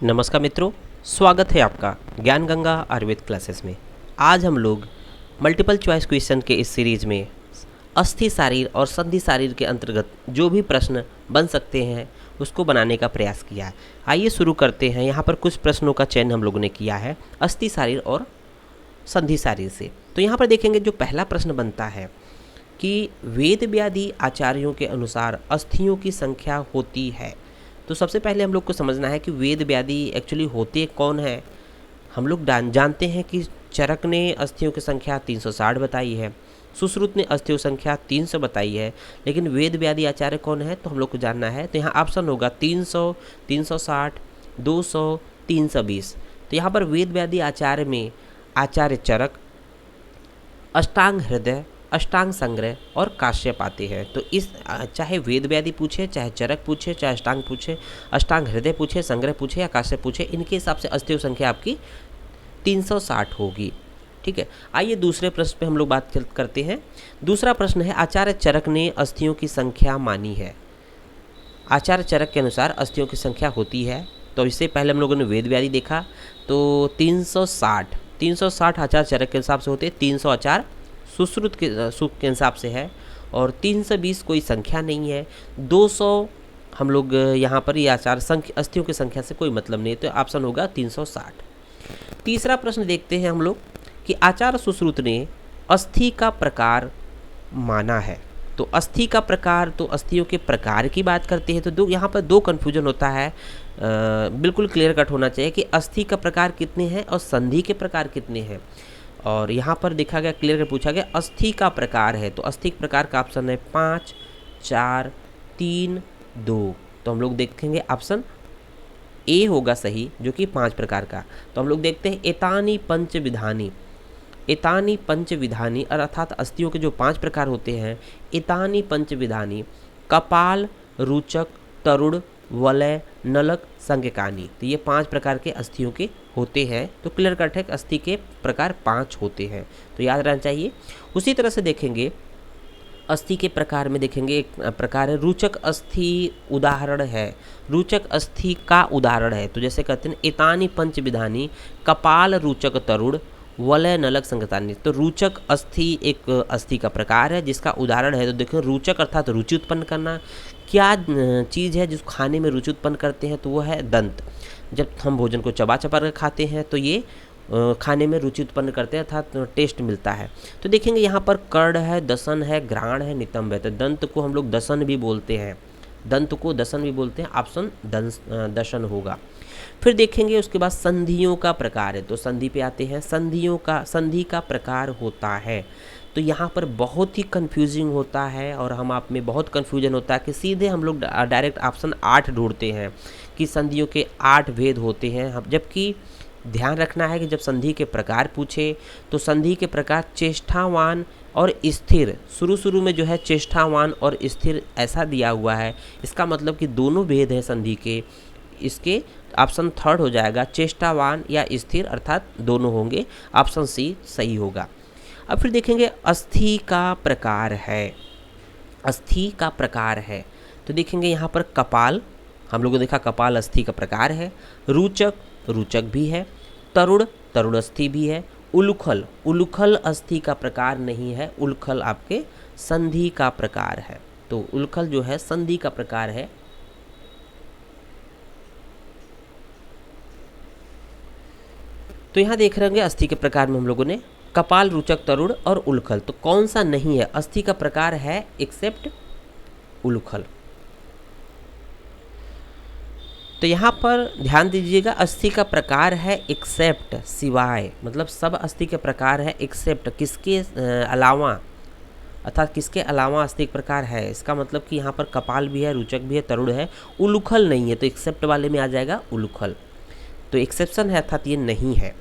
नमस्कार मित्रों, स्वागत है आपका ज्ञान गंगा आयुर्वेद क्लासेस में। आज हम लोग मल्टीपल चॉइस क्वेश्चन के इस सीरीज में अस्थि शारीर और संधि शारीर के अंतर्गत जो भी प्रश्न बन सकते हैं उसको बनाने का प्रयास किया है। आइए शुरू करते हैं। यहाँ पर कुछ प्रश्नों का चयन हम लोगों ने किया है अस्थि शारीर और संधि शारीर से। तो यहाँ पर देखेंगे जो पहला प्रश्न बनता है कि वेद व्याधि आचार्यों के अनुसार अस्थियों की संख्या होती है। तो सबसे पहले हम लोग को समझना है कि वेद व्याधि एक्चुअली होते कौन है। हम लोग जानते हैं कि चरक ने अस्थियों की संख्या 360 बताई है, सुश्रुत ने अस्थियों संख्या 300 बताई है, लेकिन वेद व्याधि आचार्य कौन है तो हम लोग को जानना है। तो यहाँ ऑप्शन होगा 300, 360, 200, 320। तो यहाँ पर वेद व्याधि आचार्य में आचार्य चरक, अष्टांग हृदय, अष्टांग संग्रह और काश्यप आते हैं। तो इस चाहे वेद व्याधि पूछे, चाहे चरक पूछे, चाहे अष्टांग पूछे, अष्टांग हृदय पूछे, संग्रह पूछे या काश्यप पूछे, इनके हिसाब से अस्थियों संख्या आपकी 360 होगी। ठीक है, आइए दूसरे प्रश्न पे हम लोग बात करते हैं। दूसरा प्रश्न है आचार्य चरक ने अस्थियों की संख्या मानी है। आचार्य चरक के अनुसार अस्थियों की संख्या होती है। तो इससे पहले हम लोगों ने वेद व्याधि देखा तो 360 आचार्य चरक के हिसाब से होते, 300 आचार्य सुश्रुत के हिसाब से है और 320 कोई संख्या नहीं है। 200 हम लोग यहाँ पर ये आचार्य अस्थियों की संख्या से कोई मतलब नहीं है, तो ऑप्शन होगा 360। तीसरा प्रश्न देखते हैं हम लोग कि आचार्य सुश्रुत ने अस्थि का प्रकार माना है। तो अस्थि का प्रकार, तो अस्थियों के प्रकार की बात करते हैं तो यहाँ पर दो कन्फ्यूजन होता है। बिल्कुल क्लियर कट होना चाहिए कि अस्थि का प्रकार कितने हैं और संधि के प्रकार कितने हैं। और यहाँ पर देखा गया, क्लियर कर पूछा गया अस्थि का प्रकार है, तो अस्थि प्रकार का ऑप्शन है 5, 4, 3, 2। तो हम लोग देखेंगे ऑप्शन ए होगा सही, जो कि 5 प्रकार का। तो हम लोग देखते हैं एतानी पंच विधानी। एतानी पंच विधानी अर्थात अस्थियों के जो 5 प्रकार होते हैं, एतानी पंच विधानी कपाल, रुचक, तरुण, वलय, नलक, संज्ञकानी। तो ये 5 प्रकार के अस्थियों के होते हैं। तो क्लियर कट है अस्थि के प्रकार 5 होते हैं, तो याद रहना चाहिए। उसी तरह से देखेंगे अस्थि के प्रकार में, देखेंगे एक प्रकार है रुचक अस्थि उदाहरण है। रुचक अस्थि का उदाहरण है, तो जैसे कहते हैं एतानी पंच विधानी कपाल, रुचक, तरुण, वलय, नलक, संज्ञकानी। तो रुचक अस्थि एक अस्थि का प्रकार है जिसका उदाहरण है। तो देखो रुचक अर्थात रुचि उत्पन्न करना। क्या चीज़ है जिसको खाने में रुचि उत्पन्न करते हैं, तो वो है दंत। जब हम भोजन को चबा चबा कर खाते हैं तो ये खाने में रुचि उत्पन्न करते हैं अर्थात टेस्ट मिलता है। तो देखेंगे यहाँ पर कर्ण है, दसन है, घ्राण है, नितंब है। तो दंत को हम लोग दसन भी बोलते हैं, दंत को दसन भी बोलते हैं, ऑप्शन दशन होगा। फिर देखेंगे उसके बाद संधियों का प्रकार है। तो संधि पे आते हैं। संधि का प्रकार होता है। तो यहाँ पर बहुत ही कंफ्यूजिंग होता है और हम आप में बहुत कंफ्यूजन होता है कि सीधे हम लोग डायरेक्ट ऑप्शन 8 ढूंढते हैं कि संधियों के 8 भेद होते हैं। हम जबकि ध्यान रखना है कि जब संधि के प्रकार पूछे तो संधि के प्रकार चेष्टावान और स्थिर, शुरू में जो है चेष्टावान और स्थिर ऐसा दिया हुआ है, इसका मतलब कि दोनों भेद हैं संधि के। इसके ऑप्शन 3 हो जाएगा, चेष्टावान या स्थिर अर्थात दोनों होंगे, ऑप्शन सी सही होगा। अब फिर देखेंगे अस्थि का प्रकार है। अस्थि का प्रकार है तो देखेंगे यहाँ पर कपाल, हम लोगों ने देखा कपाल अस्थि का प्रकार है। रुचक, रुचक भी है। तरुण, तरुण अस्थि भी है। उलूखल, उलूखल अस्थि का प्रकार नहीं है, उलूखल आपके संधि का प्रकार है। तो उलूखल जो है संधि का प्रकार है। तो यहाँ देख रहे होंगे अस्थि के प्रकार में हम लोगों ने कपाल, रुचक, तरुण और उलूखल। तो कौन सा नहीं है अस्थि का प्रकार है एक्सेप्ट उलूखल। तो यहाँ पर ध्यान दीजिएगा अस्थि का प्रकार है एक्सेप्ट, सिवाय, मतलब सब अस्थि के प्रकार है एक्सेप्ट किसके अलावा, अर्थात किसके अलावा अस्थि का प्रकार है। इसका मतलब कि यहाँ पर कपाल भी है, रुचक भी है, तरुण है, उलूखल नहीं है। तो एक्सेप्ट वाले में आ जाएगा उलूखल, तो एक्सेप्शन है अर्थात ये नहीं है।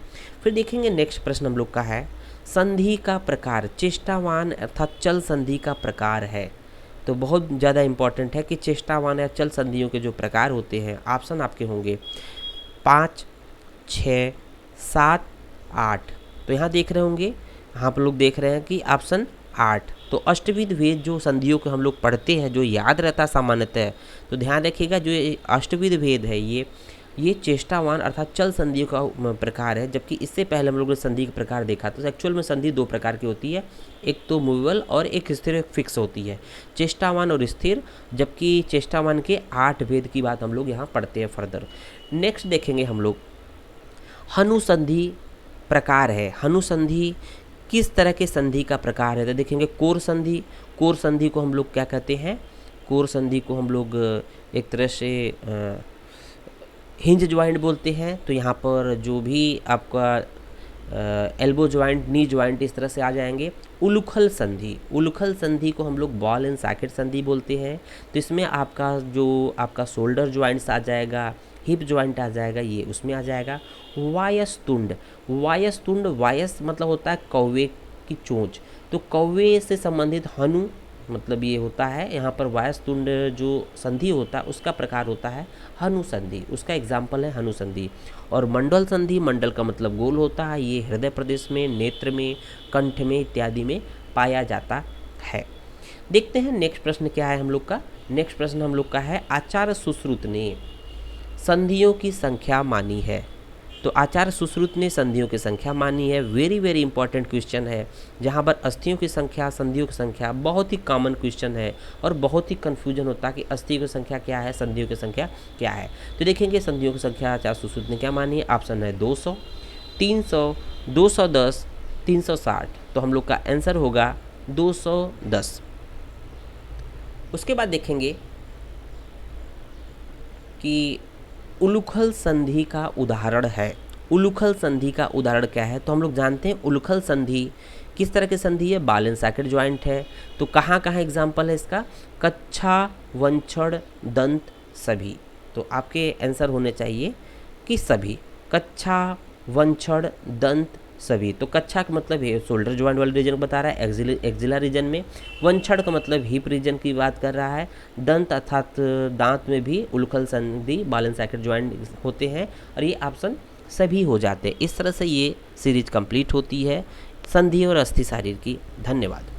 फिर देखेंगे नेक्स्ट प्रश्न हम लोग का है संधि का प्रकार। चेष्टावान अर्थात चल संधि का प्रकार है। तो बहुत ज़्यादा इंपॉर्टेंट है कि चेष्टावान या चल संधियों के जो प्रकार होते हैं, ऑप्शन आपके होंगे 5, 6, 7, 8। तो यहाँ देख रहे होंगे, यहाँ पर लोग देख रहे हैं कि ऑप्शन 8। तो अष्टविध भेद जो संधियों को हम लोग पढ़ते हैं, जो याद रहता सामान्यतः, तो ध्यान रखिएगा जो अष्टविध भेद है ये ये चेष्टावान अर्थात चल संधियों का प्रकार है, जबकि इससे पहले हम लोगों ने संधि का प्रकार देखा था। एक्चुअल में संधि दो प्रकार की होती है, एक तो मूवेबल और एक स्थिर फिक्स होती है, चेष्टावान और स्थिर, जबकि चेष्टावान के 8 भेद की बात हम लोग यहाँ पढ़ते हैं फर्दर। नेक्स्ट देखेंगे हम लोग हनुसंधि प्रकार है। हनुसंधि किस तरह के संधि का प्रकार है, तो देखेंगे कोर संधि। कोर संधि को हम लोग क्या कहते हैं, कोर संधि को हम लोग एक तरह से हिंज ज्वाइंट बोलते हैं। तो यहाँ पर जो भी आपका एल्बो ज्वाइंट, नी ज्वाइंट इस तरह से आ जाएंगे। उलूखल संधि, उलूखल संधि को हम लोग बॉल एंड सॉकेट संधि बोलते हैं। तो इसमें आपका जो आपका शोल्डर ज्वाइंट्स आ जाएगा, हिप ज्वाइंट आ जाएगा, ये उसमें आ जाएगा। वायस तुंड, वायस मतलब होता है कौवे की चोंच, तो कौवे से संबंधित हनु मतलब ये होता है। यहाँ पर वायस तुंड जो संधि होता है उसका प्रकार होता है हनु संधि, उसका एग्जाम्पल है हनु संधि। और मंडल संधि, मंडल का मतलब गोल होता है, ये हृदय प्रदेश में, नेत्र में, कंठ में इत्यादि में पाया जाता है। देखते हैं नेक्स्ट प्रश्न क्या है हम लोग का। नेक्स्ट प्रश्न हम लोग का है आचार्य सुश्रुत ने संधियों की संख्या मानी है। तो आचार्य सुश्रुत ने संधियों की संख्या मानी है। वेरी इंपॉर्टेंट क्वेश्चन है, जहाँ पर अस्थियों की संख्या, संधियों की संख्या बहुत ही कॉमन क्वेश्चन है और बहुत ही कन्फ्यूजन होता है कि अस्थियों की संख्या क्या है, संधियों की संख्या क्या है। तो देखेंगे संधियों की संख्या आचार्य सुश्रुत ने क्या मानी है। ऑप्शन है 200, 300, 210, 360। तो हम लोग का आंसर होगा 210। उसके बाद देखेंगे कि उलूखल संधि का उदाहरण है। उलूखल संधि का उदाहरण क्या है, तो हम लोग जानते हैं उलूखल संधि किस तरह की संधि है, बाल एंड सॉकेट ज्वाइंट है। तो कहाँ कहाँ एग्जाम्पल है इसका, कच्छा, वंछड़, दंत, सभी। तो आपके आंसर होने चाहिए कि सभी, कच्छा, वंछड़, दंत, सभी। तो कच्छा का मतलब है शोल्डर ज्वाइंट वाले रीजन को बता रहा है, एक्जिला रीजन में। वंछड़ का मतलब हिप रीजन की बात कर रहा है। दंत अर्थात दांत में भी उलूखल संधि, बाल एंड सॉकेट ज्वाइंट होते हैं, और ये ऑप्शन सभी हो जाते हैं। इस तरह से ये सीरीज कंप्लीट होती है संधि और अस्थि शारीर की। धन्यवाद।